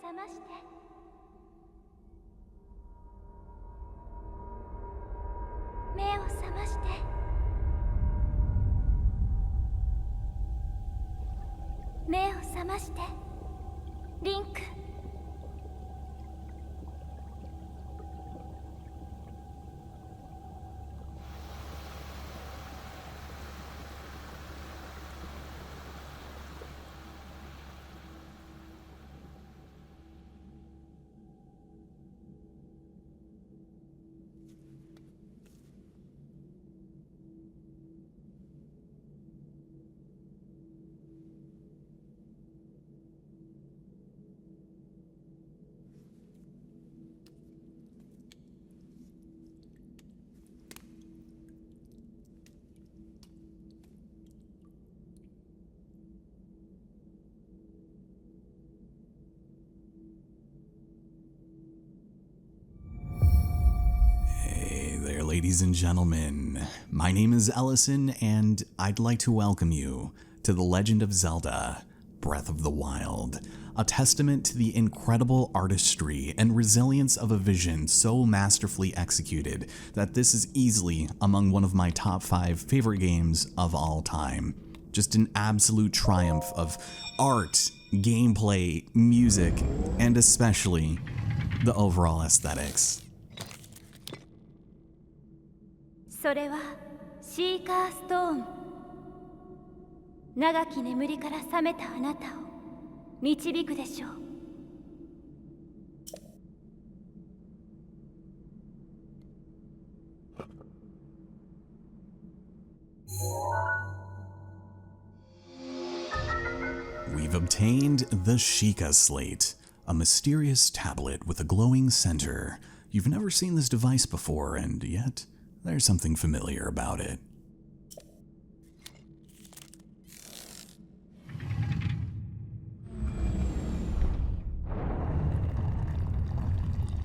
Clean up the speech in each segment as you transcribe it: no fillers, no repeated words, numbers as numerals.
覚まして。目を覚まして。目を覚まして。リンク。Ladies and gentlemen, my name is Ellison, and I'd like to welcome you to The Legend of Zelda: Breath of the Wild, a testament to the incredible artistry and resilience of a vision so masterfully executed that this is easily among one of my top 5 favorite games of all time. Just an absolute triumph of art, gameplay, music, and especially the overall aesthetics. それはシーカーストーン。長き眠りから覚めたあなたを導くでしょう。We've obtained the Sheikah Slate, a mysterious tablet with a glowing center. You've never seen this device before, and yet there's something familiar about it.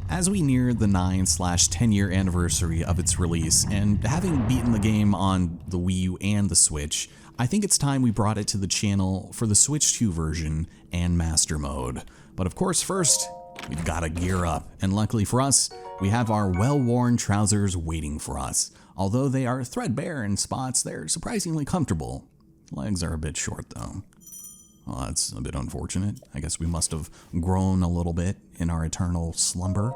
As we near the 9/10 year anniversary of its release, and having beaten the game on the Wii U and the Switch, I think it's time we brought it to the channel for the Switch 2 version and Master Mode. But of course, first, we've gotta gear up, and luckily for us, we have our well-worn trousers waiting for us. Although they are threadbare in spots, they're surprisingly comfortable. Legs are a bit short though. Well, that's a bit unfortunate. I guess we must have grown a little bit in our eternal slumber.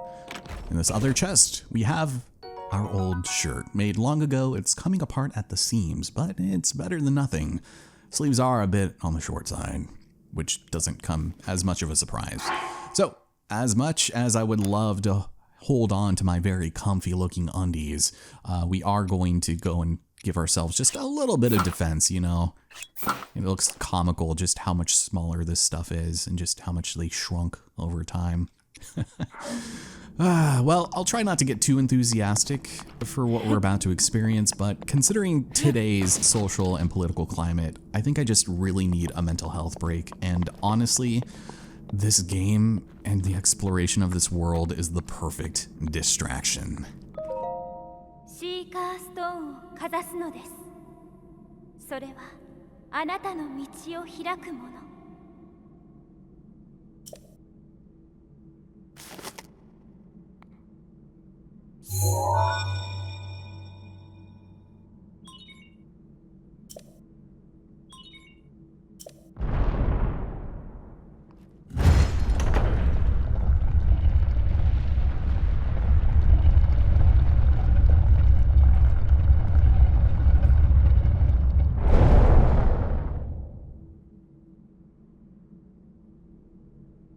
In this other chest, we have our old shirt. Made long ago, it's coming apart at the seams, but it's better than nothing. Sleeves are a bit on the short side, which doesn't come as much of a surprise. So, as much as I would love to hold on to my very comfy looking undies, we are going to go and give ourselves just a little bit of defense, you know. It looks comical just how much smaller this stuff is and just how much they shrunk over time. Well, I'll try not to get too enthusiastic for what we're about to experience, but considering today's social and political climate, I think I just really need a mental health break, and honestly, this game and the exploration of this world is the perfect distraction. シーカーストーンをかざすのです。それはあなたの道を開くもの。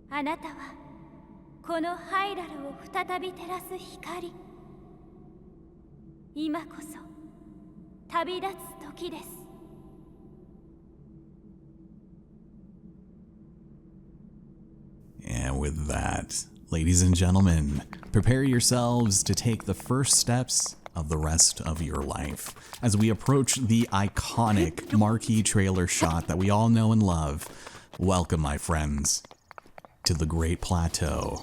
あなたはこのハイラルを再び照らす光。今こそ旅立つ時です。And with that, ladies and gentlemen, prepare yourselves to take the first steps of the rest of your life as we approach the iconic marquee trailer shot that we all know and love. Welcome, my friends, to the Great Plateau.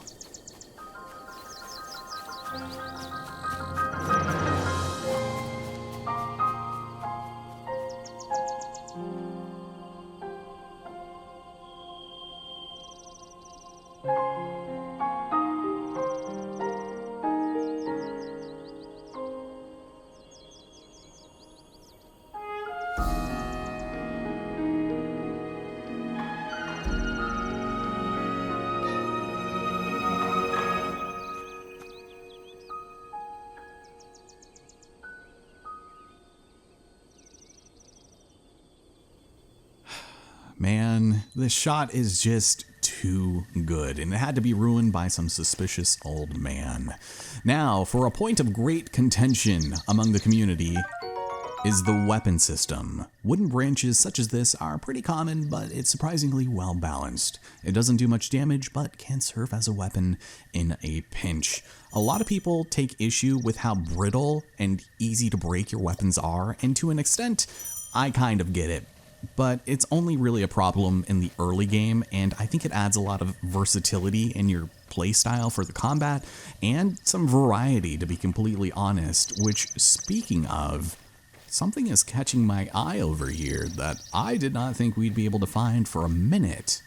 Man, this shot is just too good, and it had to be ruined by some suspicious old man. Now, for a point of great contention among the community is the weapon system. Wooden branches such as this are pretty common, but it's surprisingly well balanced. It doesn't do much damage, but can serve as a weapon in a pinch. A lot of people take issue with how brittle and easy to break your weapons are, and to an extent, I kind of get it. But it's only really a problem in the early game, and I think it adds a lot of versatility in your playstyle for the combat, and some variety, to be completely honest, which, speaking of, something is catching my eye over here that I did not think we'd be able to find for a minute.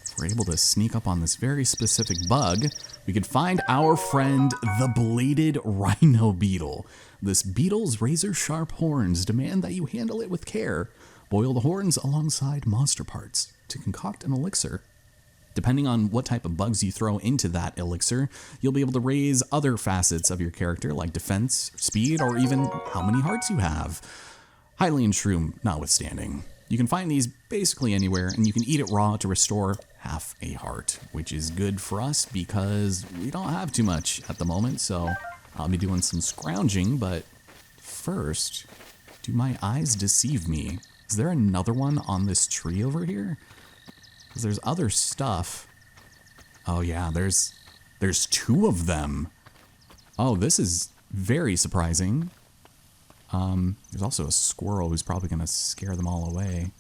If we're able to sneak up on this very specific bug, we could find our friend, the bladed rhino beetle. This beetle's razor-sharp horns demand that you handle it with care. Boil the horns alongside monster parts to concoct an elixir. Depending on what type of bugs you throw into that elixir, you'll be able to raise other facets of your character like defense, speed, or even how many hearts you have. Hylian shroom notwithstanding. You can find these basically anywhere, and you can eat it raw to restore half a heart, which is good for us because we don't have too much at the moment, so I'll be doing some scrounging, but first, do my eyes deceive me? Is there another one on this tree over here? Because there's other stuff. Oh yeah, there's two of them. Oh, this is very surprising. There's also a squirrel who's probably going to scare them all away.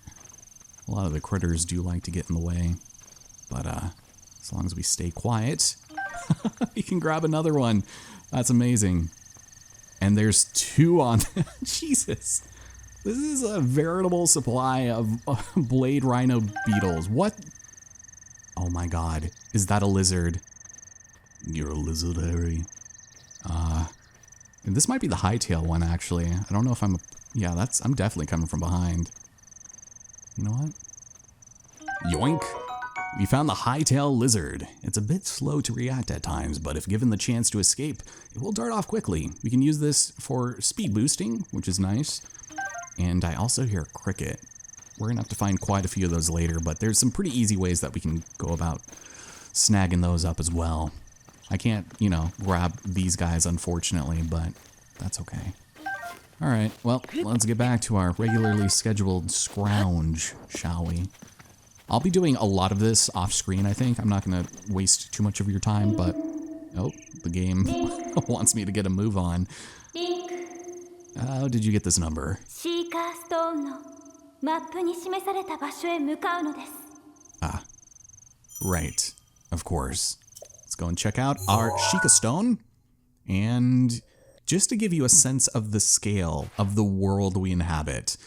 A lot of the critters do like to get in the way. But as long as we stay quiet, we can grab another one. That's amazing. And there's two on... Jesus. This is a veritable supply of blade rhino beetles. What? Oh my god. Is that a lizard? You're a lizard, Harry. This might be the hightail one, actually. I don't know if I'm... Yeah, I'm definitely coming from behind. You know what? Yoink! We found the hightail lizard. It's a bit slow to react at times, but if given the chance to escape, it will dart off quickly. We can use this for speed boosting, which is nice. And I also hear a cricket. We're gonna have to find quite a few of those later, but there's some pretty easy ways that we can go about snagging those up as well. I can't, grab these guys, unfortunately, but that's okay. All right, well, let's get back to our regularly scheduled scrounge, shall we? I'll be doing a lot of this off screen, I think. I'm not gonna waste too much of your time, but... Oh, the game wants me to get a move on. How did you get this number? Ah, right, of course. Let's go and check out our Sheikah Stone. And just to give you a sense of the scale of the world we inhabit,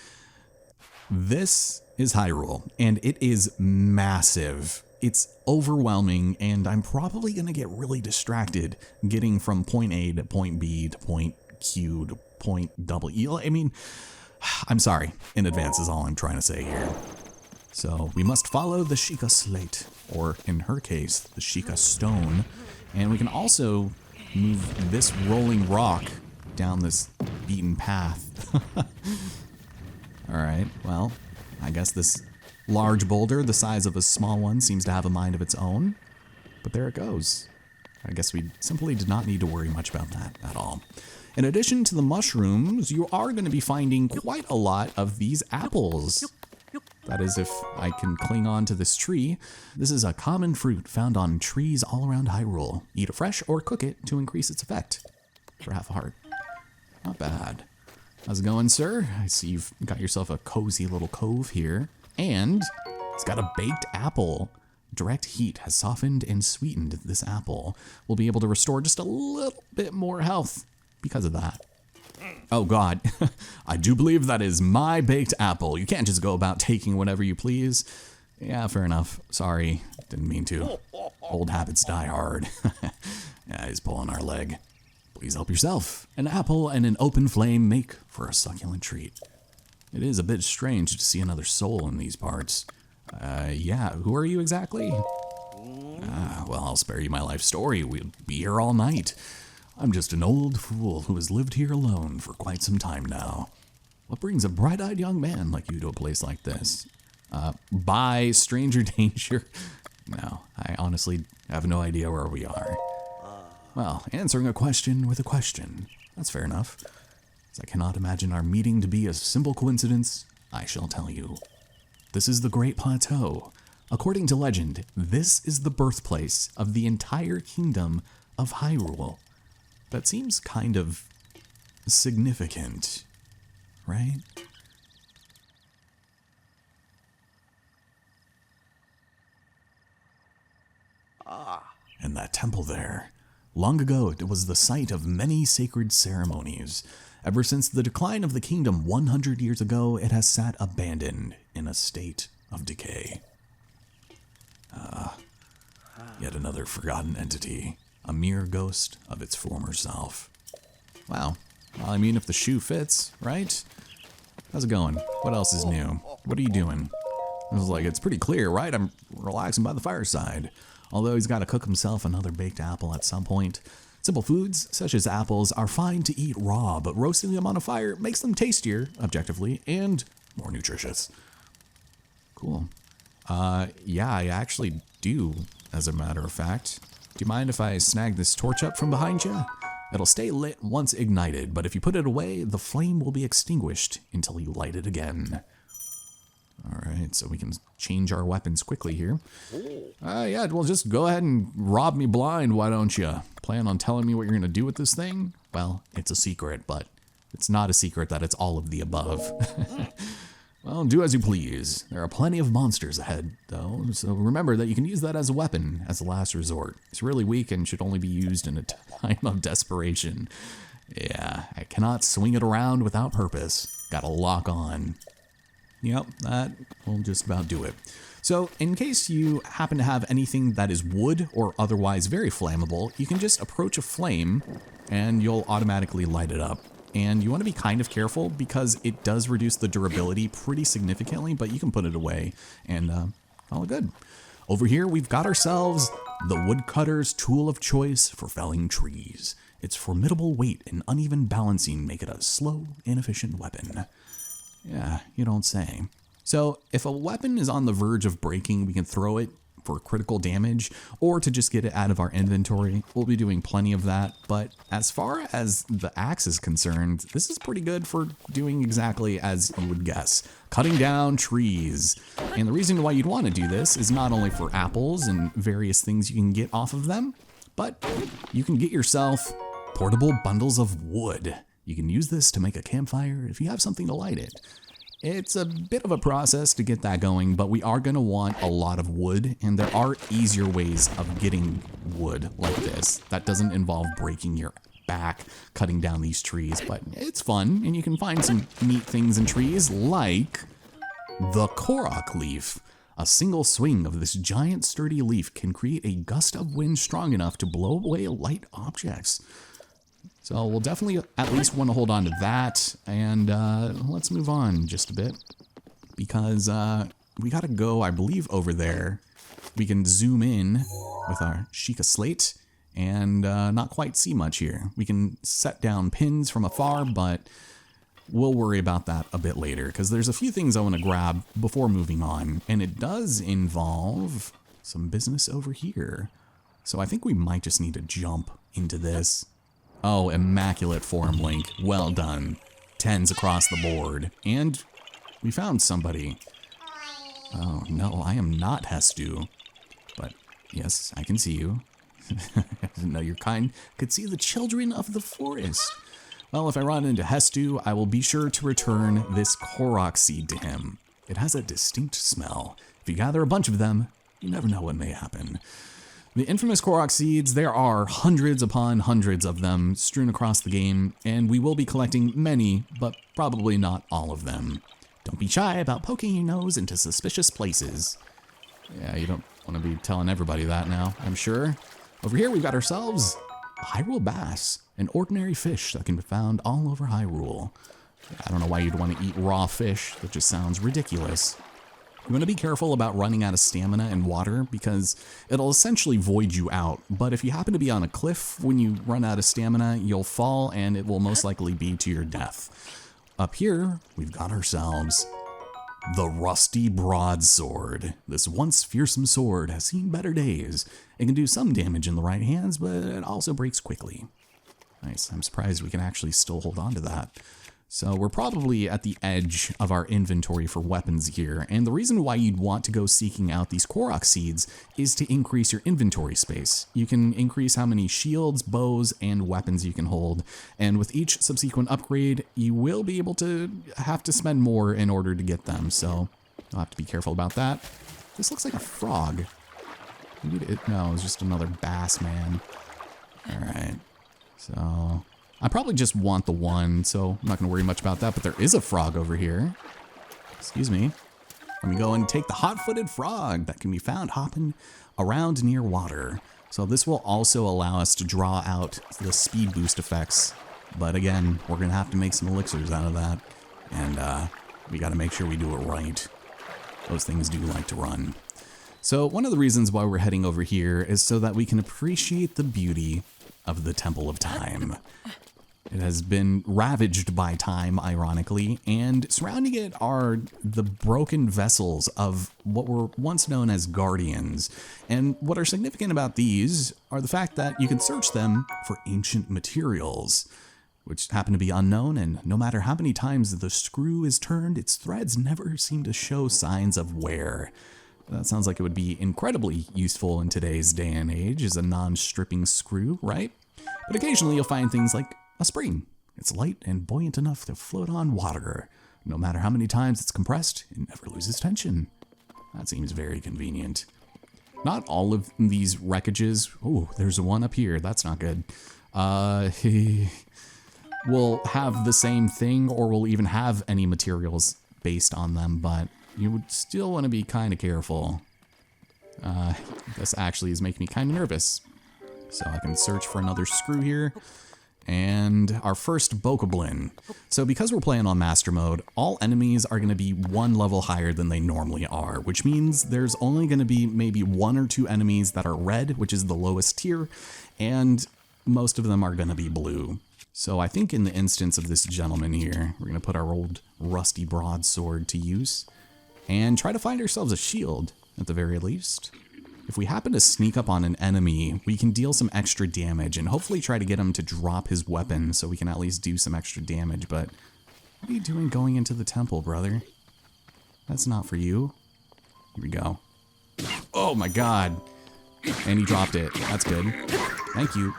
this is Hyrule, and it is massive. It's overwhelming, and I'm probably going to get really distracted getting from point A to point B to point Q to point W. I mean, I'm sorry in advance is all I'm trying to say here. So we must follow the Sheikah Slate, or in her case, the Sheikah Stone, and we can also move this rolling rock down this beaten path. Alright, well, I guess this large boulder the size of a small one seems to have a mind of its own, but there it goes. I guess we simply did not need to worry much about that at all. In addition to the mushrooms, you are going to be finding quite a lot of these apples. That is, if I can cling on to this tree. This is a common fruit found on trees all around Hyrule. Eat it fresh or cook it to increase its effect. For half a heart. Not bad. How's it going, sir? I see you've got yourself a cozy little cove here. And it's got a baked apple. Direct heat has softened and sweetened this apple. We'll be able to restore just a little bit more health because of that. Oh god, I do believe that is my baked apple. You can't just go about taking whatever you please. Yeah, fair enough. Sorry, didn't mean to. Old habits die hard. Yeah, he's pulling our leg. Please help yourself. An apple and an open flame make for a succulent treat. It is a bit strange to see another soul in these parts. Yeah, who are you exactly? Well, I'll spare you my life story. We'll be here all night. I'm just an old fool who has lived here alone for quite some time now. What brings a bright-eyed young man like you to a place like this? Bye, stranger danger. No, I honestly have no idea where we are. Well, answering a question with a question. That's fair enough. As I cannot imagine our meeting to be a simple coincidence, I shall tell you. This is the Great Plateau. According to legend, this is the birthplace of the entire kingdom of Hyrule. That seems kind of significant, right? And that temple there. Long ago, it was the site of many sacred ceremonies. Ever since the decline of the kingdom 100 years ago, it has sat abandoned in a state of decay. Yet another forgotten entity, a mere ghost of its former self. Wow. Well, I mean, if the shoe fits, right? How's it going? What else is new? What are you doing? I was like, it's pretty clear, right? I'm relaxing by the fireside. Although he's got to cook himself another baked apple at some point. Simple foods, such as apples, are fine to eat raw, but roasting them on a fire makes them tastier, objectively, and more nutritious. Cool. Yeah, I actually do, as a matter of fact. Do you mind if I snag this torch up from behind you? It'll stay lit once ignited, but if you put it away, the flame will be extinguished until you light it again. Alright, so we can change our weapons quickly here. Yeah, well, just go ahead and rob me blind, why don't you? Plan on telling me what you're going to do with this thing? Well, it's a secret, but it's not a secret that it's all of the above. Well, do as you please. There are plenty of monsters ahead, though, so remember that you can use that as a weapon, as a last resort. It's really weak and should only be used in a time of desperation. Yeah, I cannot swing it around without purpose. Gotta lock on. Yep, that will just about do it. So, in case you happen to have anything that is wood or otherwise very flammable, you can just approach a flame and you'll automatically light it up. And you want to be kind of careful because it does reduce the durability pretty significantly, but you can put it away and all good. Over here, we've got ourselves the woodcutter's tool of choice for felling trees. Its formidable weight and uneven balancing make it a slow, inefficient weapon. Yeah, you don't say. So if a weapon is on the verge of breaking, we can throw it for critical damage or to just get it out of our inventory. We'll be doing plenty of that. But as far as the axe is concerned, this is pretty good for doing exactly as you would guess, cutting down trees. And the reason why you'd want to do this is not only for apples and various things you can get off of them, but you can get yourself portable bundles of wood. You can use this to make a campfire if you have something to light it. It's a bit of a process to get that going, but we are going to want a lot of wood, and there are easier ways of getting wood like this that doesn't involve breaking your back cutting down these trees, but it's fun, and you can find some neat things in trees, like the Korok leaf. A single swing of this giant sturdy leaf can create a gust of wind strong enough to blow away light objects. So we'll definitely at least want to hold on to that, and let's move on just a bit, because we gotta go, I believe, over there. We can zoom in with our Sheikah slate and not quite see much here. We can set down pins from afar, but we'll worry about that a bit later, because there's a few things I want to grab before moving on, and it does involve some business over here. So I think we might just need to jump into this. Oh, immaculate form, Link. Well done. 10s across the board. And we found somebody. Oh, no, I am not Hestu. But, yes, I can see you. I didn't know your kind could see the children of the forest. Well, if I run into Hestu, I will be sure to return this Korok seed to him. It has a distinct smell. If you gather a bunch of them, you never know what may happen. The infamous Korok seeds, there are hundreds upon hundreds of them strewn across the game, and we will be collecting many, but probably not all of them. Don't be shy about poking your nose into suspicious places. Yeah, you don't want to be telling everybody that now, I'm sure. Over here we've got ourselves a Hyrule bass, an ordinary fish that can be found all over Hyrule. I don't know why you'd want to eat raw fish, that just sounds ridiculous. You want to be careful about running out of stamina and water because it'll essentially void you out. But if you happen to be on a cliff when you run out of stamina, you'll fall and it will most likely be to your death. Up here, we've got ourselves The rusty broadsword. This once fearsome sword has seen better days. It can do some damage in the right hands, but it also breaks quickly. Nice, I'm surprised we can actually still hold on to that. So we're probably at the edge of our inventory for weapons here, and the reason why you'd want to go seeking out these Korok seeds is to increase your inventory space. You can increase how many shields, bows, and weapons you can hold, and with each subsequent upgrade, you will be able to have to spend more in order to get them, so you'll have to be careful about that. This looks like a frog. No, it's just another bass man. Alright, so I probably just want the one, so I'm not going to worry much about that, but there is a frog over here. Excuse me. Let me go and take the hot-footed frog that can be found hopping around near water. So this will also allow us to draw out the speed boost effects, but again, we're going to have to make some elixirs out of that, and we got to make sure we do it right. Those things do like to run. So one of the reasons why we're heading over here is so that we can appreciate the beauty of the Temple of Time. It has been ravaged by time, ironically, and surrounding it are the broken vessels of what were once known as guardians. And what are significant about these are the fact that you can search them for ancient materials, which happen to be unknown, and no matter how many times the screw is turned, its threads never seem to show signs of wear. That sounds like it would be incredibly useful in today's day and age as a non-stripping screw, right? But occasionally you'll find things like a spring. It's light and buoyant enough to float on water. No matter how many times it's compressed, it never loses tension. That seems very convenient. Not all of these wreckages... Oh, there's one up here. That's not good. Will have the same thing, or will even have any materials based on them, but you would still want to be kind of careful. This actually is making me kind of nervous. So I can search for another screw here. And our first Bokoblin. So because we're playing on Master Mode, all enemies are going to be one level higher than they normally are, which means there's only going to be maybe one or two enemies that are red, which is the lowest tier, and most of them are going to be blue. So I think in the instance of this gentleman here, we're going to put our old rusty broadsword to use and try to find ourselves a shield at the very least. If we happen to sneak up on an enemy, we can deal some extra damage and hopefully try to get him to drop his weapon so we can at least do some extra damage. But what are you doing going into the temple, brother? That's not for you. Here we go. Oh my god. And he dropped it. That's good. Thank you.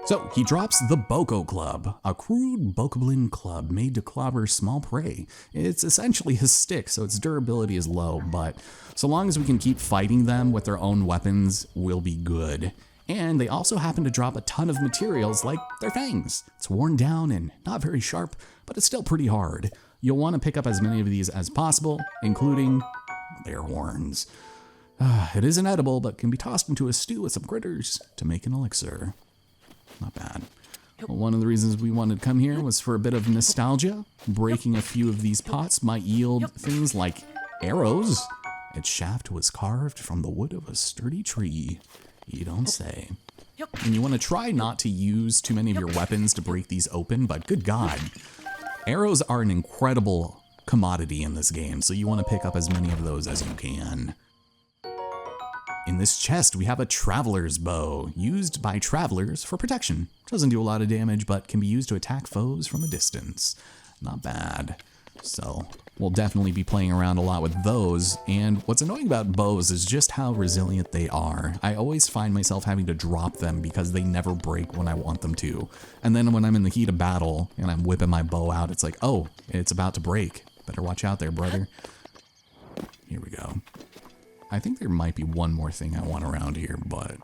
So he drops the Boko Club, a crude Bokoblin club made to clobber small prey. It's essentially his stick, so its durability is low, but so long as we can keep fighting them with their own weapons, we'll be good. And they also happen to drop a ton of materials like their fangs. It's worn down and not very sharp, but it's still pretty hard. You'll want to pick up as many of these as possible, including their horns. It isn't edible, but can be tossed into a stew with some critters to make an elixir. Not bad. Well, one of the reasons we wanted to come here was for a bit of nostalgia. Breaking a few of these pots might yield things like arrows. Its shaft was carved from the wood of a sturdy tree. You don't say. And you want to try not to use too many of your weapons to break these open, but good God. Arrows are an incredible commodity in this game, so you want to pick up as many of those as you can. In this chest, we have a traveler's bow, used by travelers for protection. Doesn't do a lot of damage, but can be used to attack foes from a distance. Not bad. So we'll definitely be playing around a lot with those, and what's annoying about bows is just how resilient they are. I always find myself having to drop them because they never break when I want them to. And then when I'm in the heat of battle and I'm whipping my bow out, it's like, oh, it's about to break. Better watch out there, brother. Here we go. I think there might be one more thing I want around here, but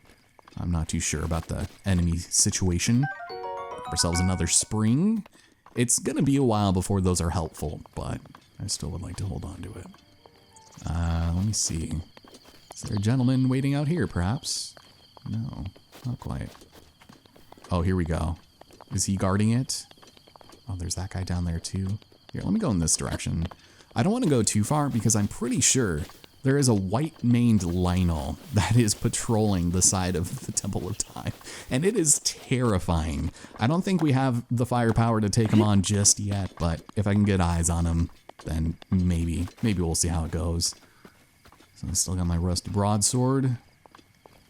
I'm not too sure about the enemy situation. Grab ourselves another spring. It's gonna be a while before those are helpful, but I still would like to hold on to it. Let me see. Is there a gentleman waiting out here, perhaps? No, not quite. Oh, here we go. Is he guarding it? Oh, there's that guy down there too. Here, let me go in this direction. I don't want to go too far because I'm pretty sure there is a white-maned Lionel that is patrolling the side of the Temple of Time, and it is terrifying. I don't think we have the firepower to take him on just yet, but if I can get eyes on him, then maybe we'll see how it goes. So I still got my rusty broadsword.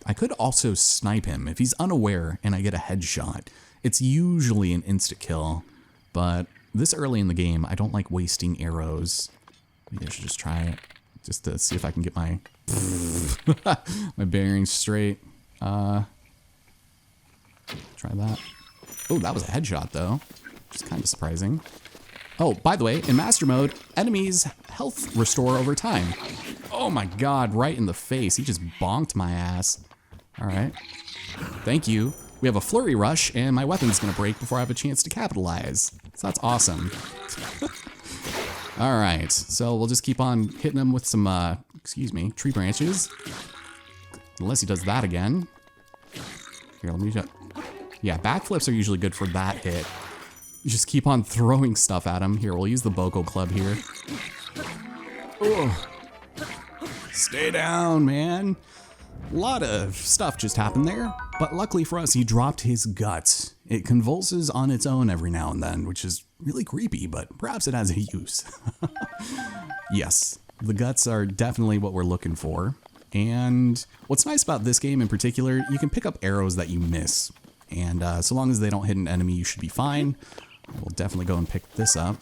I could also snipe him. If he's unaware and I get a headshot, it's usually an insta-kill. But this early in the game, I don't like wasting arrows. Maybe I should just try it, just to see if I can get my my bearings straight. Try that. Oh, that was a headshot though, which is kind of surprising. Oh, by the way, in Master Mode, enemies' health restore over time. Oh my god, right in the face. He just bonked my ass. All right. Thank you. We have a flurry rush, and my weapon's gonna break before I have a chance to capitalize. So that's awesome. All right, so we'll just keep on hitting him with some, excuse me, tree branches. Unless he does that again. Here, let me just... Yeah, backflips are usually good for that hit. You just keep on throwing stuff at him. Here, we'll use the Boko Club here. Oh. Stay down, man. A lot of stuff just happened there, but luckily for us, he dropped his guts. It convulses on its own every now and then, which is really creepy, but perhaps it has a use. Yes, the guts are definitely what we're looking for. And what's nice about this game in particular, you can pick up arrows that you miss. And so long as they don't hit an enemy, you should be fine. We'll definitely go and pick this up.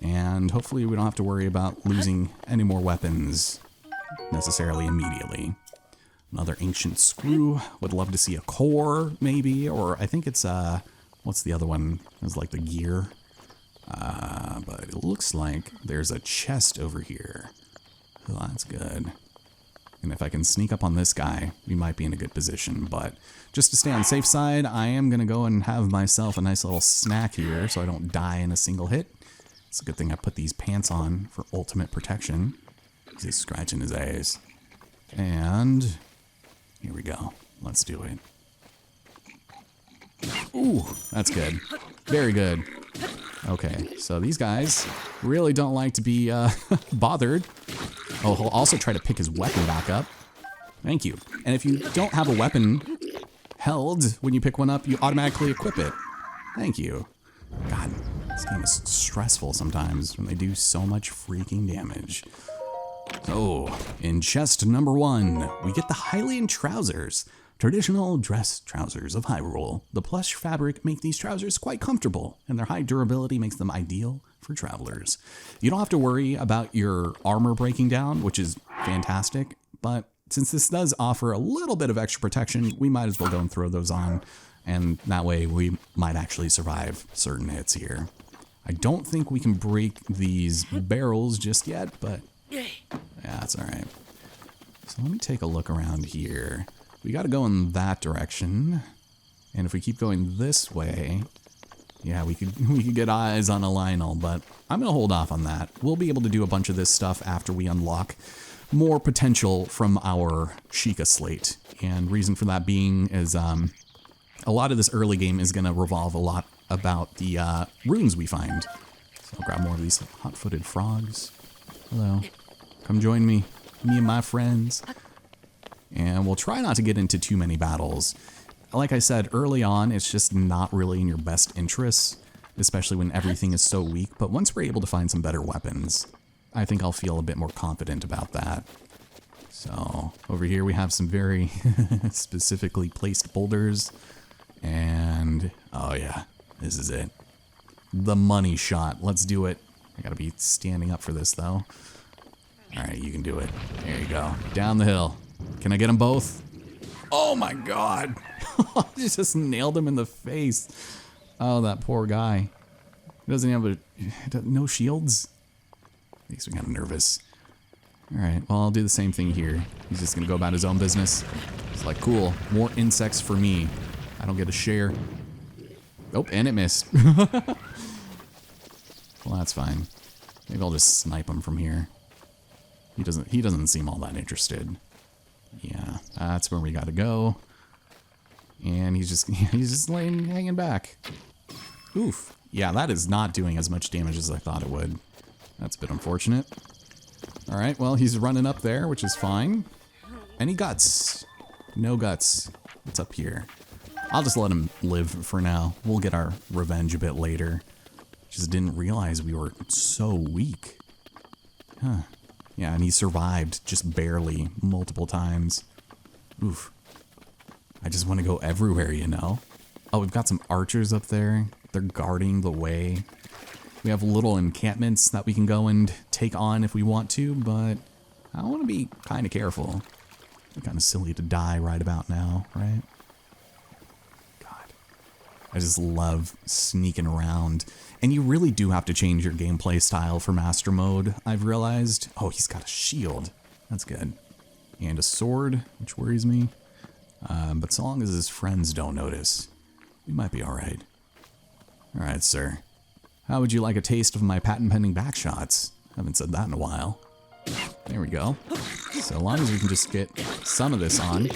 And hopefully we don't have to worry about losing any more weapons necessarily immediately. Another ancient screw. Would love to see a core, maybe, or I think it's, what's the other one? It's like the gear. But it looks like there's a chest over here. Oh, that's good. And if I can sneak up on this guy, we might be in a good position. But just to stay on the safe side, I am going to go and have myself a nice little snack here so I don't die in a single hit. It's a good thing I put these pants on for ultimate protection. He's scratching his ass. And... here we go. Let's do it. Ooh, that's good. Very good. Okay, so these guys really don't like to be bothered. Oh, he'll also try to pick his weapon back up. Thank you. And if you don't have a weapon held when you pick one up, you automatically equip it. Thank you. God, this game is stressful sometimes when they do so much freaking damage. So, in chest number 1, we get the Hylian trousers. Traditional dress trousers of Hyrule. The plush fabric make these trousers quite comfortable, and their high durability makes them ideal for travelers. You don't have to worry about your armor breaking down, which is fantastic, but since this does offer a little bit of extra protection, we might as well go and throw those on, and that way we might actually survive certain hits here. I don't think we can break these barrels just yet, but yeah, that's all right. So let me take a look around here. We got to go in that direction, and if we keep going this way, yeah, we could get eyes on a Lionel, but I'm gonna hold off on that. We'll be able to do a bunch of this stuff after we unlock more potential from our Sheikah slate, and reason for that being is a lot of this early game is gonna revolve a lot about the runes we find. So I'll grab more of these hot-footed frogs. Hello, come join me and my friends. And we'll try not to get into too many battles. Like I said, early on, it's just not really in your best interests, especially when everything is so weak. But once we're able to find some better weapons, I think I'll feel a bit more confident about that. So over here we have some very specifically placed boulders. And, oh yeah, this is it. The money shot. Let's do it. I gotta be standing up for this, though. All right, you can do it. There you go. Down the hill. Can I get them both? Oh my god. You just nailed him in the face. Oh, that poor guy. He doesn't have no shields. Makes me kind of nervous. Alright, well, I'll do the same thing here. He's just gonna go about his own business. It's like, cool, more insects for me. I don't get a share. Oh, and it missed. Well, that's fine. Maybe I'll just snipe him from here. He doesn't seem all that interested. Yeah, that's where we gotta go. And he's just hanging back. Oof. Yeah, that is not doing as much damage as I thought it would. That's a bit unfortunate. Alright, well, he's running up there, which is fine. Any guts? No guts. What's up here? I'll just let him live for now. We'll get our revenge a bit later. Just didn't realize we were so weak. Huh. Yeah, and he survived just barely multiple times. Oof. I just want to go everywhere, you know? Oh, we've got some archers up there. They're guarding the way. We have little encampments that we can go and take on if we want to, but I want to be kind of careful. It's kind of silly to die right about now, right? God. I just love sneaking around. And you really do have to change your gameplay style for Master Mode, I've realized. Oh, he's got a shield. That's good. And a sword, which worries me. But so long as his friends don't notice, we might be alright. Alright, sir. How would you like a taste of my patent-pending backshots? Haven't said that in a while. There we go. So long as we can just get some of this on.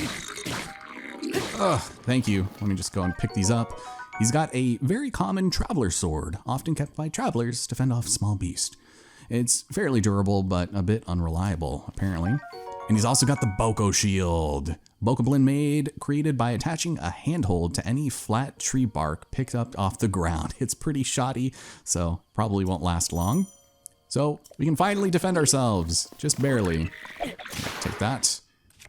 Ugh, thank you. Let me just go and pick these up. He's got a very common traveler sword, often kept by travelers to fend off small beasts. It's fairly durable, but a bit unreliable, apparently. And he's also got the Boko shield. Bokoblin made, created by attaching a handhold to any flat tree bark picked up off the ground. It's pretty shoddy, so probably won't last long. So we can finally defend ourselves, just barely. Take that,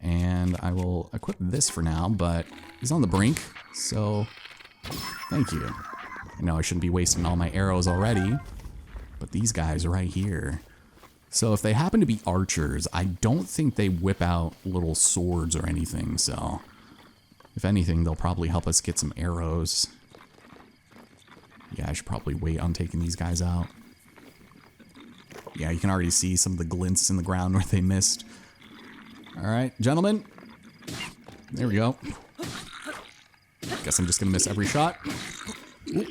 and I will equip this for now, but he's on the brink, so thank you. I know I shouldn't be wasting all my arrows already, but these guys right here. So if they happen to be archers, I don't think they whip out little swords or anything, so if anything, they'll probably help us get some arrows. Yeah, I should probably wait on taking these guys out. Yeah, you can already see some of the glints in the ground where they missed. All right, gentlemen. There we go. Guess I'm just gonna miss every shot. Ooh.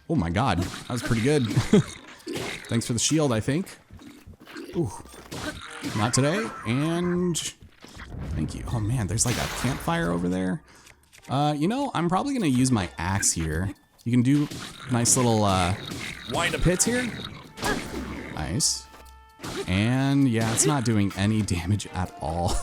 Oh my god, that was pretty good. Thanks for the shield, I think. Ooh, not today, and thank you. Oh man, there's like a campfire over there. You know, I'm probably gonna use my axe here. You can do nice little wind up hits here. Nice. And yeah, it's not doing any damage at all.